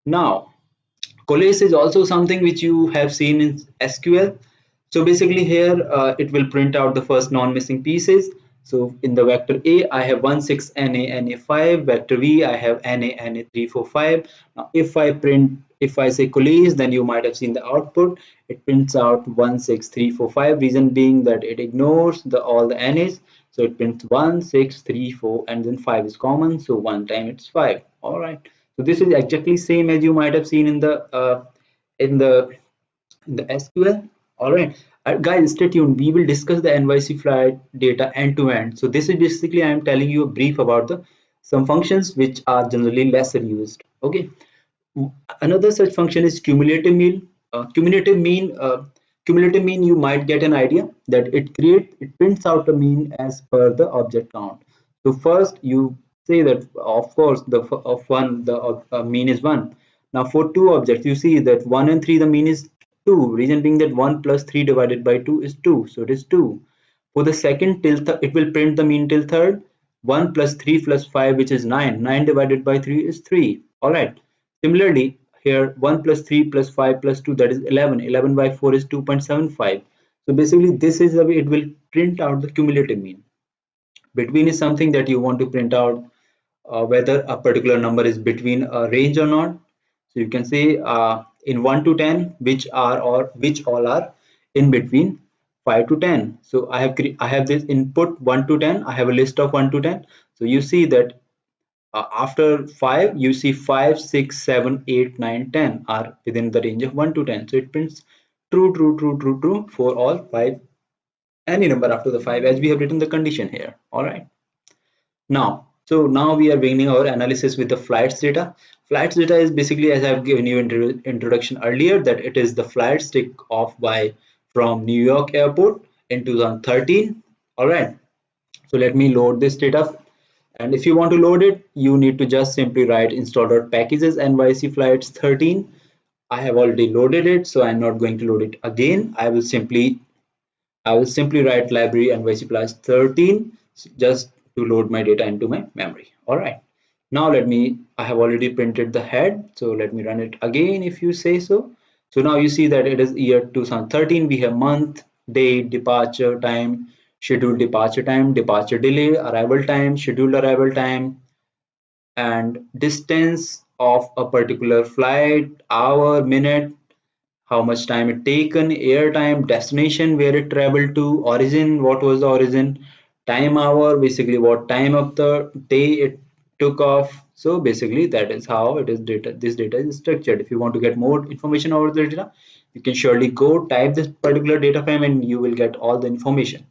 Now, coalesce is also something which you have seen in SQL. So basically here it will print out the first non-missing pieces. So in the vector A, I have 1, 6, NA, NA5. Vector V, I have NA, NA3, 4, 5. Now if I say coalesce, then you might have seen the output. It prints out 1, 6, 3, 4, 5. Reason being that it ignores all the NAs. So it prints 1, 6, 3, 4, and then 5 is common. So one time it's 5. All right. So this is exactly same as you might have seen in the in the SQL. All right, guys, stay tuned. We will discuss the NYC flight data end to end. So this is basically I am telling you a brief about the some functions which are generally lesser used. Okay, another such function is cumulative mean. Cumulative mean. You might get an idea that it prints out a mean as per the object count. So first you say that of course the of one the mean is one. Now for two objects you see that 1 and 3 the mean is 2. Reason being that 1 plus 3 divided by 2 is 2, so it is 2. For the second till it will print the mean till third. 1 plus 3 plus 5 which is 9. 9 divided by 3 is 3. Alright. Similarly, here 1 plus 3 plus 5 plus 2 that is 11. 11 by 4 is 2.75. So basically this is the way it will print out the cumulative mean. Between is something that you want to print out whether a particular number is between a range or not. So you can say in 1 to 10 which all are in between 5 to 10. So I have this input 1 to 10. I have a list of 1 to 10. So you see that after 5 you see 5, 6, 7, 8, 9, 10 are within the range of 1 to 10. So it prints true, true, true, true, true for all 5, any number after the 5 as we have written the condition here. All right. Now we are beginning our analysis with the flights data. Flights data is basically, as I've given you introduction earlier, that it is the flights take off by from New York airport in 2013. All right. So let me load this data. And if you want to load it, you need to just simply write install.packages nyc flights 13. I have already loaded it, so I'm not going to load it again. I will simply write library nyc plus 13 just to load my data into my memory. All right. Now I have already printed the head. So let me run it again if you say so. So now you see that it is year 2013. We have month, date, departure time, scheduled departure time, departure delay, arrival time, scheduled arrival time, and distance of a particular flight, hour, minute, how much time it taken, air time, destination, where it traveled to, origin, what was the origin, time, hour, basically what time of the day it took off. So basically that is how it is data. This data is structured. If you want to get more information over the data, you can surely go type this particular data frame and you will get all the information.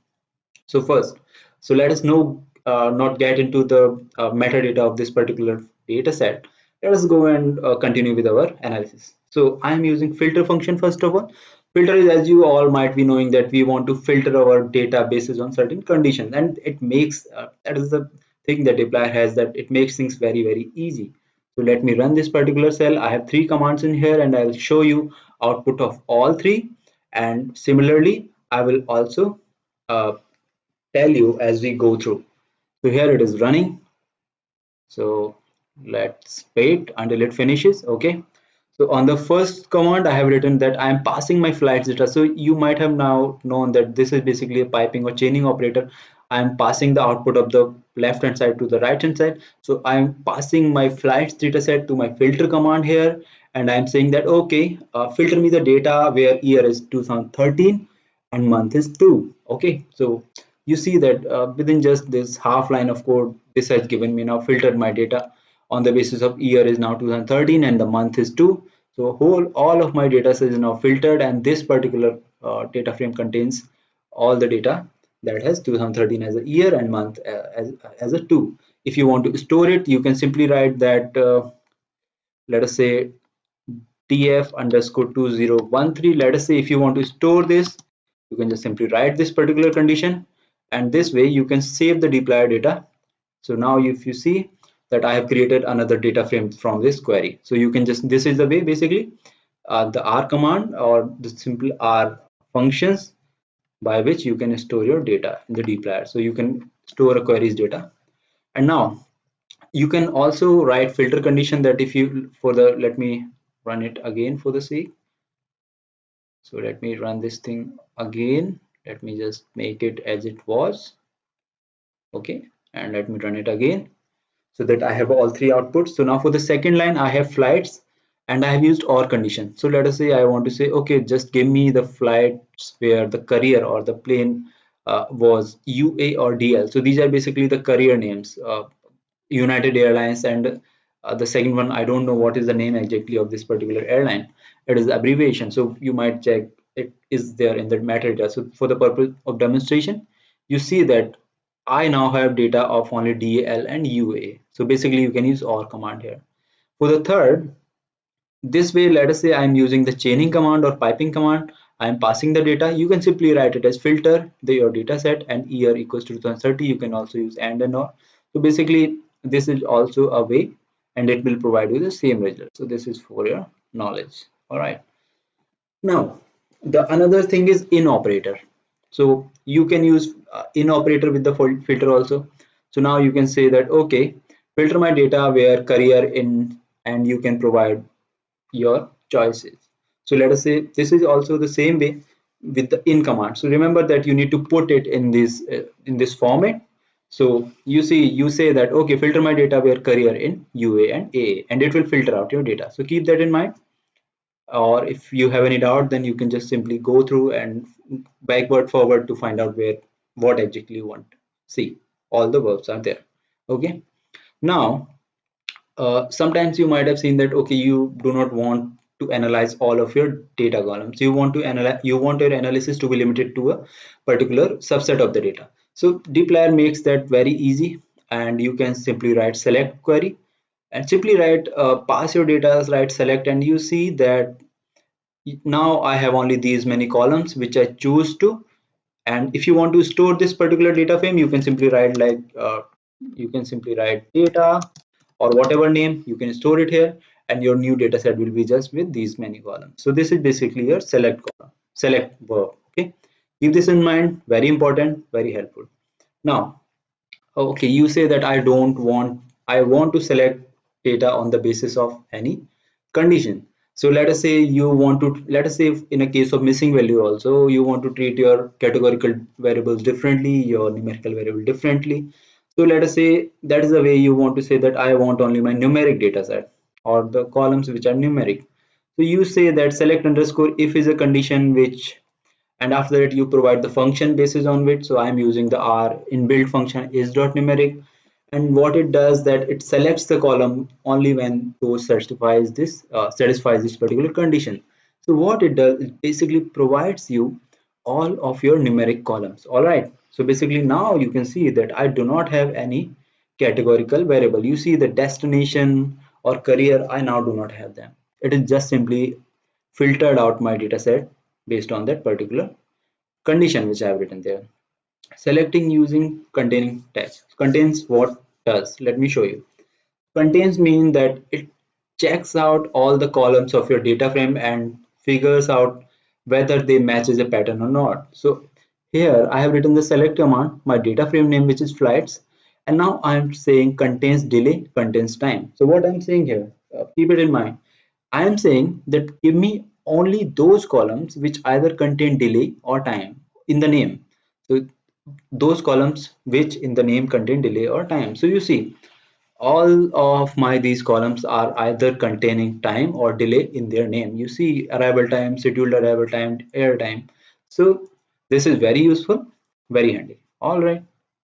So first, so let us know not get into the metadata of this particular data set. Let us go and continue with our analysis. So I am using filter function first of all. Filter is, as you all might be knowing, that we want to filter our data basis on certain conditions, and it makes that is the thing that Dplyr has, that it makes things very, very easy. So let me run this particular cell. I have 3 commands in here and I will show you output of all 3, and similarly I will also uh, tell you as we go through. So here it is running. So let's wait until it finishes. Okay. So on the first command, I have written that I am passing my flights data. So you might have now known that this is basically a piping or chaining operator. I am passing the output of the left hand side to the right hand side. So I am passing my flights data set to my filter command here. And I'm saying that, okay, filter me the data where year is 2013 and month is 2. Okay. So you see that within just this half line of code, this has given me now filtered my data on the basis of year is now 2013 and the month is 2. So all of my data set is now filtered, and this particular data frame contains all the data that has 2013 as a year and month as a 2. If you want to store it, you can simply write that let us say df underscore 2013. Let us say if you want to store this, you can just simply write this particular condition, and this way you can save the Dplyr data. So now if you see that I have created another data frame from this query, so you can just, this is the way basically the R command or the simple R functions by which you can store your data in the Dplyr. So you can store a query's data. And now You can also write filter condition that if you for the let me run it again for the sake. So let me run this thing again. Let me just make it as it was. Okay, and let me run it again so that I have all three outputs. So now for the second line, I have flights and I have used or condition. So let us say I want to say, okay, just give me the flights where the carrier or the plane was UA or DL. So these are basically the carrier names, United Airlines, and the second one, I don't know what is the name exactly of this particular airline. It is the abbreviation. So you might check it is there in the metadata. So for the purpose of demonstration, you see that I now have data of only DAL and UA. So basically you can use OR command here. For the third, this way, let us say I'm using the chaining command or piping command. I'm passing the data. You can simply write it as filter your data set and year equals to 2030. You can also use and or. So basically, this is also a way and it will provide you the same result. So this is for your knowledge. All right. Now, the another thing is in operator. So you can use in operator with the filter also. So now you can say that, okay, filter my data where career in, and you can provide your choices. So let us say this is also the same way with the in command. So remember that you need to put it in this format. So you say that, okay, filter my data where career in UA and AA, and it will filter out your data. So keep that in mind. Or if you have any doubt, then you can just simply go through and backward forward to find out where what exactly you want. See, all the verbs are there. Okay. Now sometimes you might have seen that, okay, you do not want to analyze all of your data columns. You want to analyze, you want your analysis to be limited to a particular subset of the data. So Dplyr makes that very easy, and you can simply write select query and simply write pass your data, write select, and you see that now I have only these many columns which I choose to. And if you want to store this particular data frame, you can simply write like you can simply write data or whatever name, you can store it here, and your new data set will be just with these many columns. So this is basically your select column, select verb. Okay, keep this in mind, very important, very helpful. Now, okay, you say that I want to select data on the basis of any condition. So let us say you want to, let us say in a case of missing value also, you want to treat your categorical variables differently, your numerical variable differently. So let us say that is the way you want to say that I want only my numeric data set or the columns which are numeric. So you say that select underscore if is a condition which, and after that you provide the function basis on which. So I'm using the R inbuilt function is dot numeric, and what it does that it selects the column only when those satisfies this particular condition. So what it does, it basically provides you all of your numeric columns. All right, so basically now you can see that I do not have any categorical variable. You see the destination or career, I now do not have them. It is just simply filtered out my data set based on that particular condition which I have written there. Selecting using containing text. Contains what does? Let me show you. Contains mean that it checks out all the columns of your data frame and figures out whether they matches a pattern or not. So here I have written the select command, my data frame name which is flights, and now I'm saying contains delay, contains time. So what I'm saying here, keep it in mind. I am saying that give me only those columns which either contain delay or time in the name. So those columns which in the name contain delay or time. So you see all of my these columns are either containing time or delay in their name. You see arrival time, scheduled arrival time, air time. So this is very useful, very handy. All right.